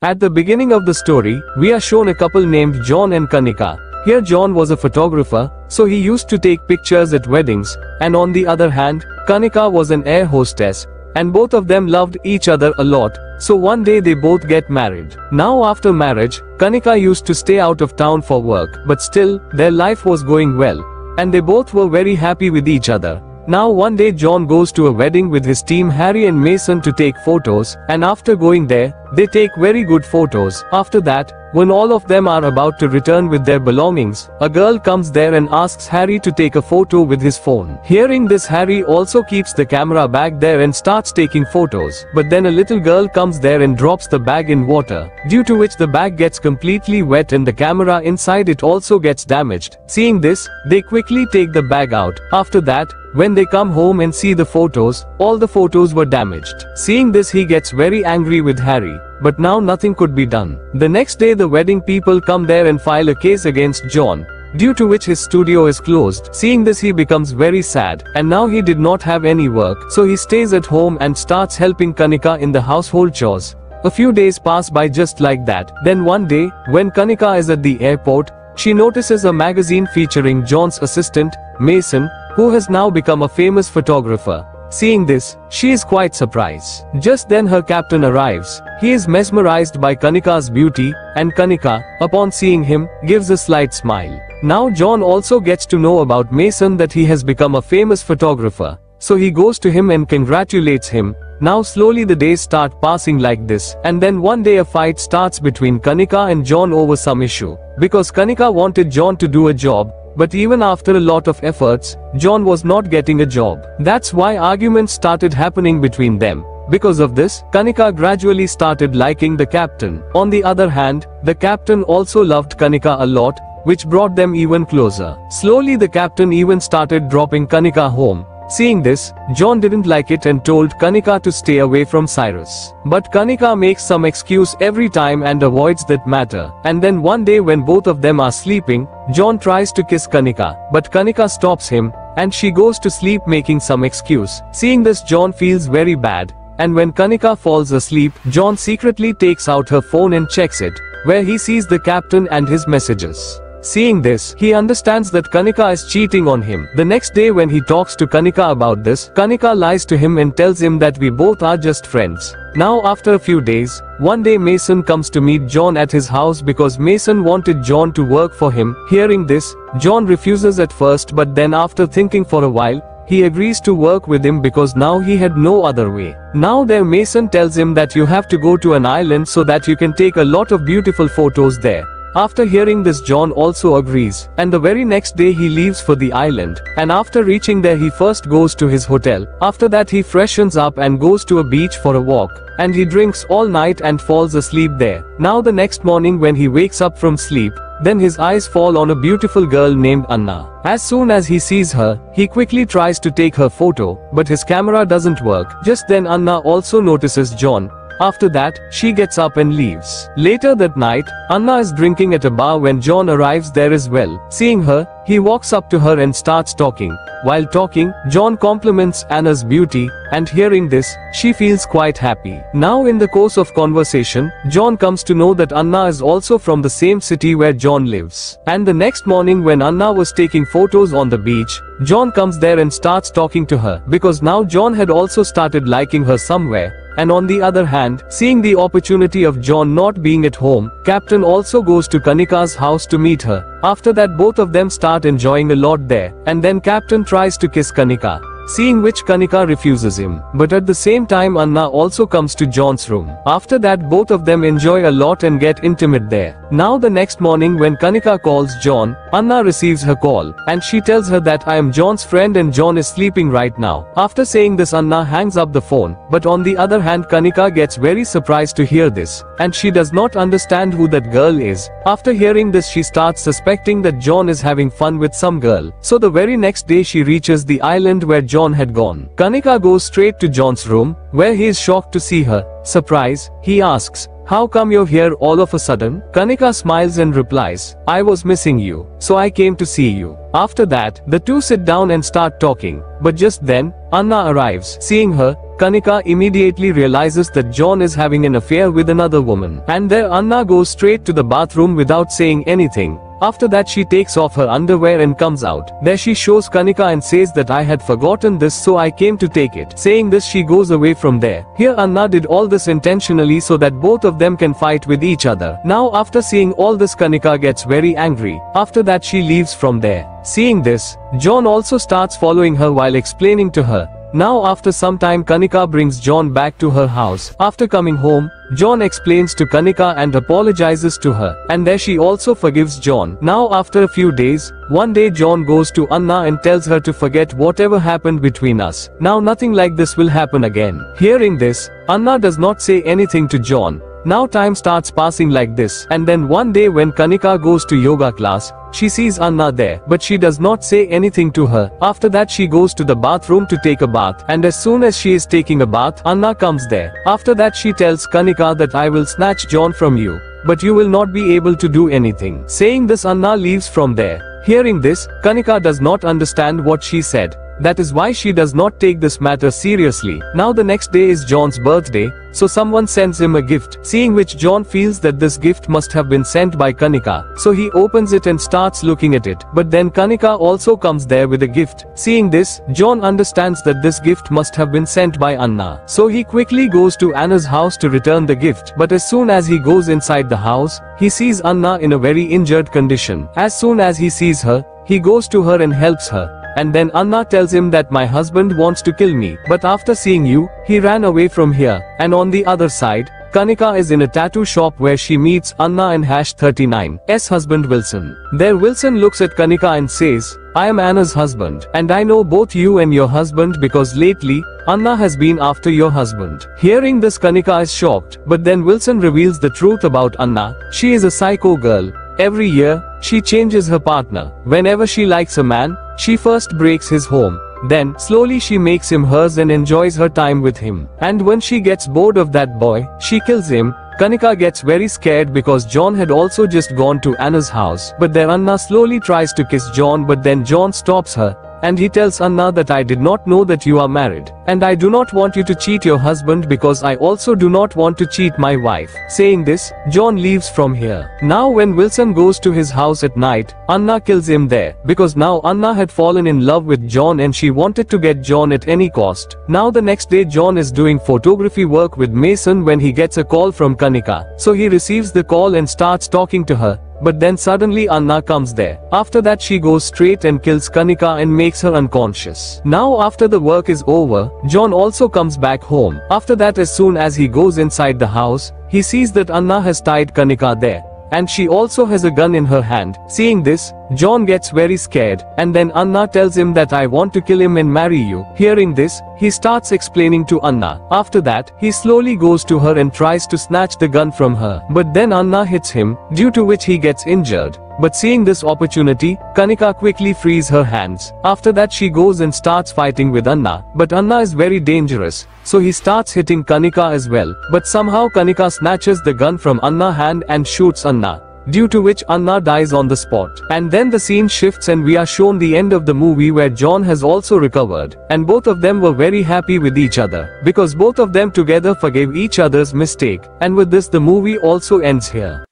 At the beginning of the story, we are shown a couple named John and Kanika. Here John was a photographer, so he used to take pictures at weddings, and on the other hand, Kanika was an air hostess, and both of them loved each other a lot, so one day they both get married. Now after marriage, Kanika used to stay out of town for work, but still, their life was going well, and they both were very happy with each other. Now one day John goes to a wedding with his team Harry and Mason to take photos, and after going there, they take very good photos. After that, when all of them are about to return with their belongings, a girl comes there and asks Harry to take a photo with his phone. Hearing this, Harry also keeps the camera bag there and starts taking photos, but then a little girl comes there and drops the bag in water, due to which the bag gets completely wet and the camera inside it also gets damaged. Seeing this, they quickly take the bag out. After that, when they come home and see the photos, all the photos were damaged. Seeing this, he gets very angry with Harry, but now nothing could be done. The next day the wedding people come there and file a case against John, due to which his studio is closed. Seeing this, he becomes very sad, and now he did not have any work, so he stays at home and starts helping Kanika in the household chores. A few days pass by just like that. Then one day, when Kanika is at the airport, she notices a magazine featuring John's assistant, Mason, who has now become a famous photographer. Seeing this, she is quite surprised. Just then her captain arrives. He is mesmerized by Kanika's beauty, and Kanika, upon seeing him, gives a slight smile. Now John also gets to know about Mason that he has become a famous photographer, so he goes to him and congratulates him. Now slowly the days start passing like this, and then one day a fight starts between Kanika and John over some issue, because Kanika wanted John to do a job, but even after a lot of efforts, John was not getting a job. That's why arguments started happening between them. Because of this, Kanika gradually started liking the captain. On the other hand, the captain also loved Kanika a lot, which brought them even closer. Slowly the captain even started dropping Kanika home. Seeing this, John didn't like it and told Kanika to stay away from Cyrus. But Kanika makes some excuse every time and avoids that matter. And then one day when both of them are sleeping, John tries to kiss Kanika, but Kanika stops him, and she goes to sleep making some excuse. Seeing this, John feels very bad, and when Kanika falls asleep, John secretly takes out her phone and checks it, where he sees the captain and his messages. Seeing this, he understands that Kanika is cheating on him. The next day when he talks to Kanika about this, Kanika lies to him and tells him that we both are just friends. Now after a few days, one day Mason comes to meet John at his house because Mason wanted John to work for him. Hearing this, John refuses at first, but then after thinking for a while, he agrees to work with him because now he had no other way. Now there Mason tells him that you have to go to an island so that you can take a lot of beautiful photos there. After hearing this, John also agrees, and the very next day he leaves for the island, and after reaching there he first goes to his hotel. After that he freshens up and goes to a beach for a walk, and he drinks all night and falls asleep there. Now the next morning when he wakes up from sleep, then his eyes fall on a beautiful girl named Anna. As soon as he sees her, he quickly tries to take her photo, but his camera doesn't work. Just then Anna also notices John. After that, she gets up and leaves. Later that night, Anna is drinking at a bar when John arrives there as well. Seeing her, he walks up to her and starts talking. While talking, John compliments Anna's beauty, and hearing this, she feels quite happy. Now in the course of conversation, John comes to know that Anna is also from the same city where John lives. And the next morning when Anna was taking photos on the beach, John comes there and starts talking to her, because now John had also started liking her somewhere. And on the other hand, seeing the opportunity of John not being at home, Captain also goes to Kanika's house to meet her. After that both of them start enjoying a lot there, and then Captain tries to kiss Kanika. Seeing which Kanika refuses him. But at the same time Anna also comes to John's room. After that both of them enjoy a lot and get intimate there. Now the next morning when Kanika calls John, Anna receives her call, and she tells her that I am John's friend and John is sleeping right now. After saying this Anna hangs up the phone, but on the other hand Kanika gets very surprised to hear this, and she does not understand who that girl is. After hearing this she starts suspecting that John is having fun with some girl. So the very next day she reaches the island where John had gone. Kanika goes straight to John's room, where he is shocked to see her. Surprise, he asks, How come you're here all of a sudden? Kanika smiles and replies, I was missing you, so I came to see you. After that, the two sit down and start talking. But just then, Anna arrives. Seeing her, Kanika immediately realizes that John is having an affair with another woman. And there Anna goes straight to the bathroom without saying anything. After that she takes off her underwear and comes out. There she shows Kanika and says that I had forgotten this, so I came to take it. Saying this she goes away from there. Here Anna did all this intentionally so that both of them can fight with each other. Now after seeing all this Kanika gets very angry. After that she leaves from there. Seeing this, John also starts following her while explaining to her. Now after some time Kanika brings John back to her house. After coming home, John explains to Kanika and apologizes to her. And there she also forgives John. Now after a few days, one day John goes to Anna and tells her to forget whatever happened between us. Now nothing like this will happen again. Hearing this, Anna does not say anything to John. Now time starts passing like this. And then one day when Kanika goes to yoga class, she sees Anna there, but she does not say anything to her. After that she goes to the bathroom to take a bath, and as soon as she is taking a bath, Anna comes there. After that she tells Kanika that I will snatch John from you, but you will not be able to do anything. Saying this Anna leaves from there. Hearing this, Kanika does not understand what she said. That is why she does not take this matter seriously. Now the next day is John's birthday, so someone sends him a gift, seeing which John feels that this gift must have been sent by Kanika. So he opens it and starts looking at it. But then Kanika also comes there with a gift. Seeing this, John understands that this gift must have been sent by Anna. So he quickly goes to Anna's house to return the gift. But as soon as he goes inside the house, he sees Anna in a very injured condition. As soon as he sees her, he goes to her and helps her. And then Anna tells him that my husband wants to kill me, but after seeing you, he ran away from here. And on the other side, Kanika is in a tattoo shop where she meets Anna and #39's husband Wilson. There Wilson looks at Kanika and says, I am Anna's husband, and I know both you and your husband because lately, Anna has been after your husband. Hearing this Kanika is shocked, but then Wilson reveals the truth about Anna. She is a psycho girl. Every year, she changes her partner. Whenever she likes a man, she first breaks his home. Then, slowly she makes him hers and enjoys her time with him. And when she gets bored of that boy, she kills him. Kanika gets very scared because John had also just gone to Anna's house. But there Anna slowly tries to kiss John, but then John stops her. And he tells Anna that I did not know that you are married. And I do not want you to cheat your husband because I also do not want to cheat my wife. Saying this, John leaves from here. Now when Wilson goes to his house at night, Anna kills him there. Because now Anna had fallen in love with John and she wanted to get John at any cost. Now the next day John is doing photography work with Mason when he gets a call from Kanika. So he receives the call and starts talking to her. But then suddenly Anna comes there. After that she goes straight and kills Kanika and makes her unconscious. Now after the work is over, John also comes back home. After that as soon as he goes inside the house, he sees that Anna has tied Kanika there. And she also has a gun in her hand. Seeing this, John gets very scared, and then Anna tells him that I want to kill him and marry you. Hearing this, he starts explaining to Anna. After that, he slowly goes to her and tries to snatch the gun from her. But then Anna hits him, due to which he gets injured. But seeing this opportunity, Kanika quickly frees her hands. After that she goes and starts fighting with Anna. But Anna is very dangerous, so he starts hitting Kanika as well. But somehow Kanika snatches the gun from Anna's hand and shoots Anna, due to which Anna dies on the spot. And then the scene shifts and we are shown the end of the movie where John has also recovered. And both of them were very happy with each other, because both of them together forgave each other's mistake. And with this the movie also ends here.